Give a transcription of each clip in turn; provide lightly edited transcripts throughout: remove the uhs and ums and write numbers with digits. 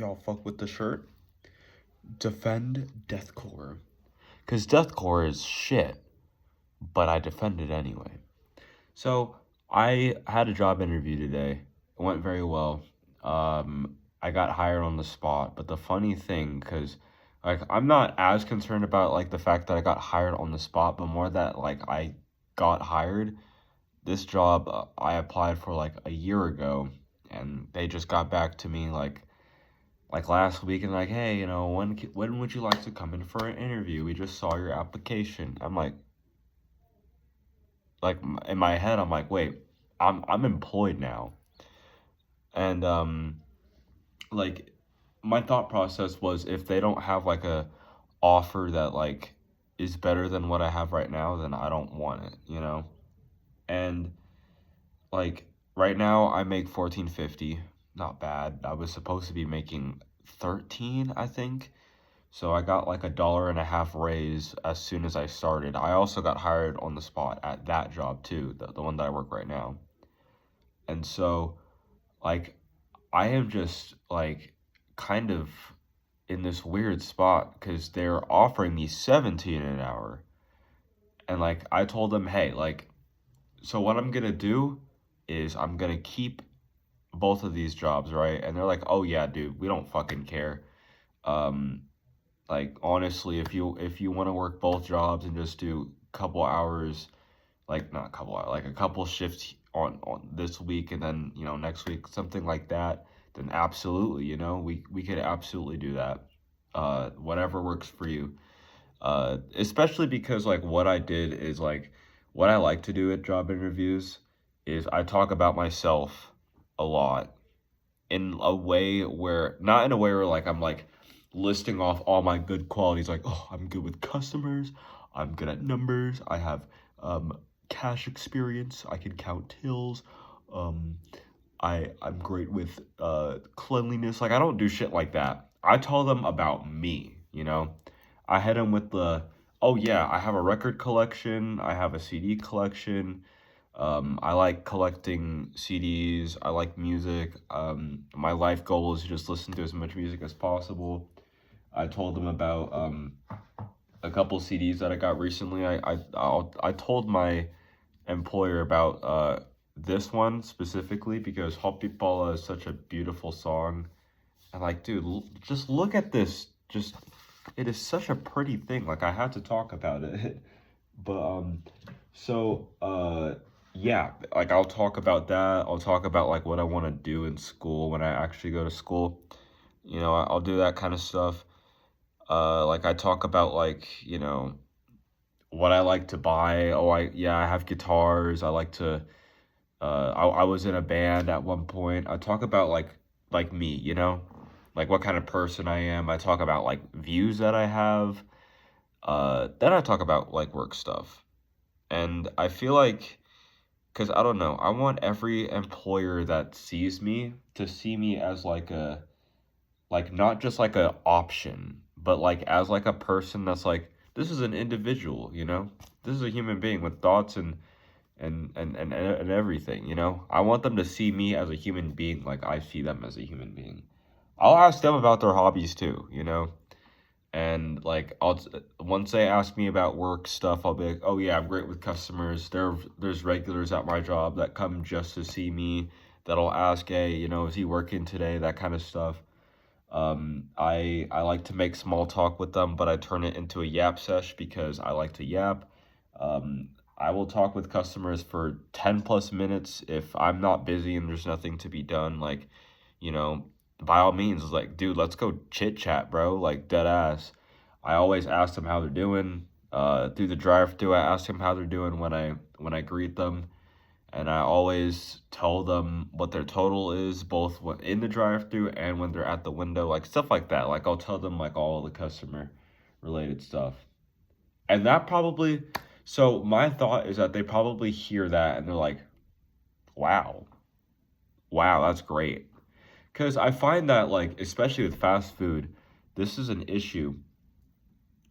Y'all fuck with the shirt? Defend deathcore. Because deathcore is shit, but I defend it anyway. So, I had a job interview today. It went very well. I got hired on the spot, but the funny thing, because like I'm not as concerned about like the fact that I got hired on the spot, but more that like I got hired. This job I applied for like a year ago, and they just got back to me like last week and like, hey, when would you like to come in for an interview? We just saw your application. I'm like in my head, I'm like, wait, I'm employed now, and like my thought process was if they don't have like a offer that like is better than what I have right now, then I don't want it. And like right now I make 14.50, not bad. I was supposed to be making 13, I think. So I got like $1.50 raise as soon as I started. I also got hired on the spot at that job too, the one that I work right now. And so like I am just like kind of in this weird spot because they're offering me 17 an hour. And like I told them, hey, like, so what I'm gonna do is I'm gonna keep both of these jobs, right? And they're like, oh yeah, dude, we don't fucking care. Um, like honestly, if you want to work both jobs and just do a couple hours, like not a couple hours, like a couple shifts on this week and then next week, something like that, then absolutely, we could absolutely do that. Whatever works for you. Especially because like what I did is like what I like to do at job interviews is I talk about myself a lot in a way where not in a way where like I'm like listing off all my good qualities like, oh, I'm good with customers, I'm good at numbers, I have um cash experience, I can count tills, um I'm great with cleanliness. Like I don't do shit like that. I tell them about me. I hit them with the, oh yeah, I have a record collection, I have a CD collection. I like collecting CDs. I like music. My life goal is to just listen to as much music as possible. I told them about a couple CDs that I got recently. I told my employer about this one specifically because Hopi Pala is such a beautiful song. And like, dude, just look at this. Just it is such a pretty thing. Like I had to talk about it. But yeah, like I'll talk about that. I'll talk about like what I want to do in school when I actually go to school. I'll do that kind of stuff. Like I talk about like, what I like to buy. Oh, I have guitars. I like to I was in a band at one point. I talk about like me, like what kind of person I am. I talk about like views that I have. Then I talk about like work stuff. And I feel like, because I don't know, I want every employer that sees me to see me as like not just like a option, but like as like a person that's like, this is an individual. This is a human being with thoughts and everything. I want them to see me as a human being like I see them as a human being. I'll ask them about their hobbies too. And like once they ask me about work stuff, I'll be like, oh yeah, I'm great with customers. There's regulars at my job that come just to see me, that'll ask, hey, is he working today, that kind of stuff. I like to make small talk with them, but I turn it into a yap sesh because I like to yap. I will talk with customers for 10 plus minutes if I'm not busy and there's nothing to be done. Like, you know, by all means, like, dude, let's go chit chat, bro. Like, dead ass. I always ask them how they're doing. Through the drive-through, I ask them how they're doing when I greet them, and I always tell them what their total is, both in the drive-through and when they're at the window, like stuff like that. Like I'll tell them like all the customer related stuff. And that probably, so my thought is that they probably hear that and they're like, wow, wow, that's great. Because I find that, like, especially with fast food, this is an issue.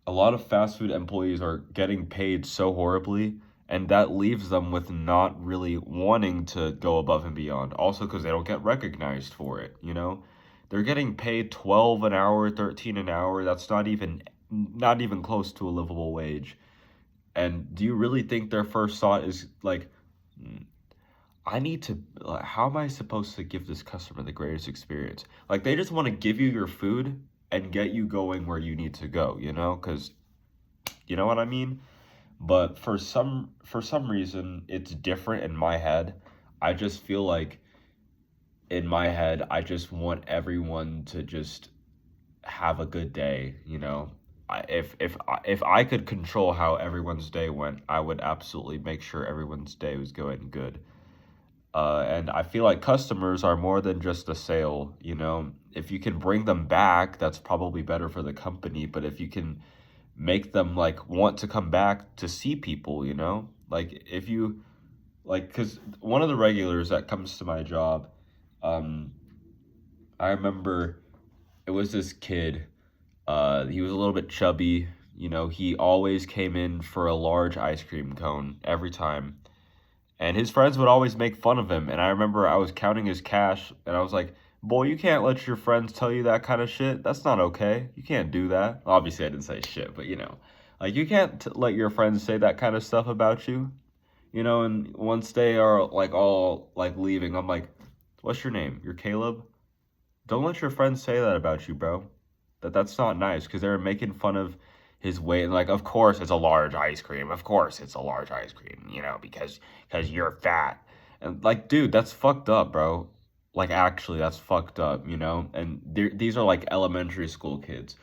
A lot of fast food employees are getting paid so horribly, and that leaves them with not really wanting to go above and beyond. Also, because they don't get recognized for it. They're getting paid 12 an hour, 13 an hour. That's not even close to a livable wage. And do you really think their first thought is like, "Hmm, I need to, how am I supposed to give this customer the greatest experience?" Like they just want to give you your food and get you going where you need to go, Cuz you know what I mean? But for some reason it's different in my head. I just feel like in my head I just want everyone to just have a good day, if I could control how everyone's day went, I would absolutely make sure everyone's day was going good. And I feel like customers are more than just a sale, If you can bring them back, that's probably better for the company. But if you can make them like want to come back to see people, like if you like, because one of the regulars that comes to my job, um, I remember it was this kid. He was a little bit chubby. He always came in for a large ice cream cone every time. And his friends would always make fun of him. And I remember I was counting his cash and I was like, boy, you can't let your friends tell you that kind of shit. That's not okay. You can't do that. Obviously, I didn't say shit, but like you can't let your friends say that kind of stuff about you. And once they are like all like leaving, I'm like, what's your name? You're Caleb? Don't let your friends say that about you, bro. That's not nice because they were making fun of his weight and like, of course it's a large ice cream. Of course it's a large ice cream, because you're fat. And like, dude, that's fucked up, bro. Like actually that's fucked up, And these are like elementary school kids.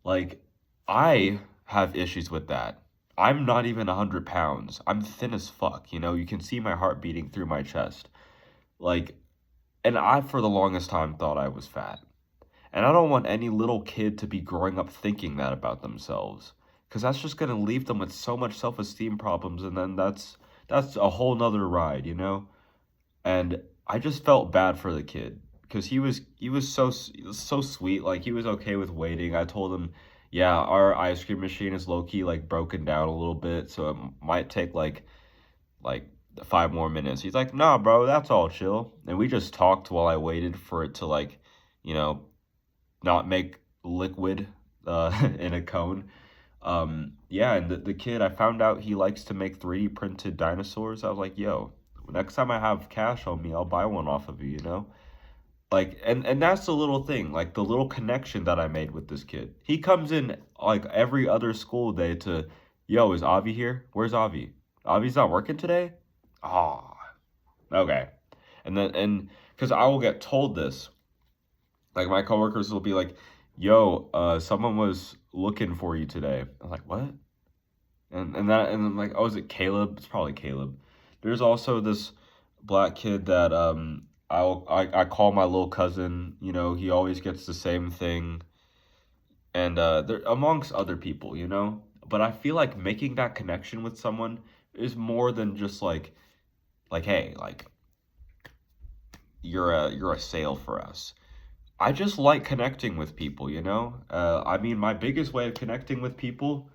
Like I have issues with that. I'm not even 100 pounds. I'm thin as fuck, You can see my heart beating through my chest. Like, and I for the longest time thought I was fat. And I don't want any little kid to be growing up thinking that about themselves. Because that's just going to leave them with so much self-esteem problems. And then that's a whole nother ride, And I just felt bad for the kid. Because he was so sweet. Like, he was okay with waiting. I told him, yeah, our ice cream machine is low-key, like, broken down a little bit. So it might take, like 5 more minutes. He's like, nah, bro, that's all chill. And we just talked while I waited for it to, like, you know, not make liquid in a cone. Yeah, and the kid, I found out he likes to make 3D printed dinosaurs. I was like, yo, next time I have cash on me, I'll buy one off of you. Like, and that's the little thing, like the little connection that I made with this kid. He comes in like every other school day to, yo, is Avi here? Where's Avi? Avi's not working today? Ah, okay. And because I will get told this, like my coworkers will be like, "Yo, someone was looking for you today." I'm like, "What?" And I'm like, "Oh, is it Caleb? It's probably Caleb." There's also this black kid that I call my little cousin. He always gets the same thing, and there amongst other people. But I feel like making that connection with someone is more than just like hey, like you're a sale for us. I just like connecting with people. I mean, my biggest way of connecting with people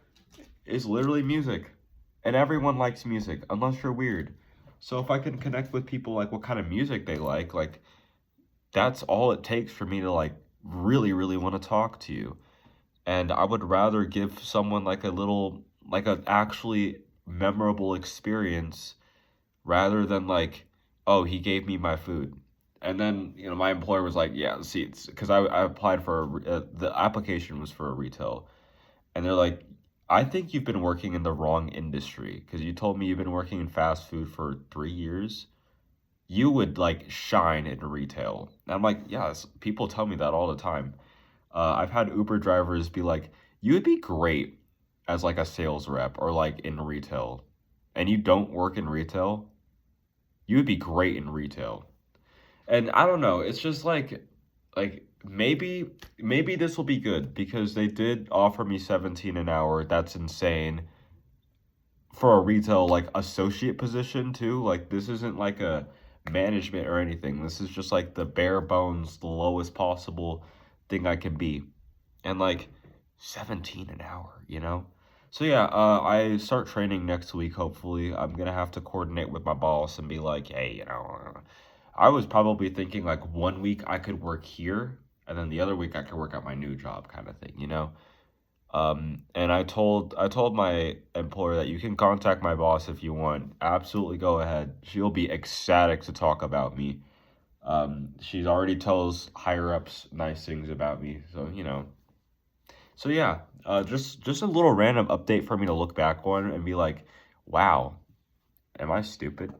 is literally music. And everyone likes music, unless you're weird. So if I can connect with people like what kind of music they like that's all it takes for me to like really, really want to talk to you. And I would rather give someone like a little, like a actually memorable experience rather than like, oh, he gave me my food. And then, my employer was like, yeah, see, it's because I applied for the application was for a retail. And they're like, I think you've been working in the wrong industry because you told me you've been working in fast food for 3 years. You would like shine in retail. And I'm like, yes, people tell me that all the time. I've had Uber drivers be like, you would be great as like a sales rep or like in retail. And you don't work in retail, you would be great in retail. And I don't know, it's just like maybe this will be good because they did offer me 17 an hour. That's insane for a retail like associate position too. Like this isn't like a management or anything. This is just like the bare bones, the lowest possible thing I can be. And like 17 an hour. So yeah, I start training next week. Hopefully, I'm gonna have to coordinate with my boss and be like, hey, I was probably thinking like one week I could work here and then the other week I could work at my new job kind of thing, you know? And I told my employer that you can contact my boss if you want. Absolutely go ahead. She'll be ecstatic to talk about me. She's already tells higher ups nice things about me. So, you know. So yeah, just a little random update for me to look back on and be like, wow, am I stupid?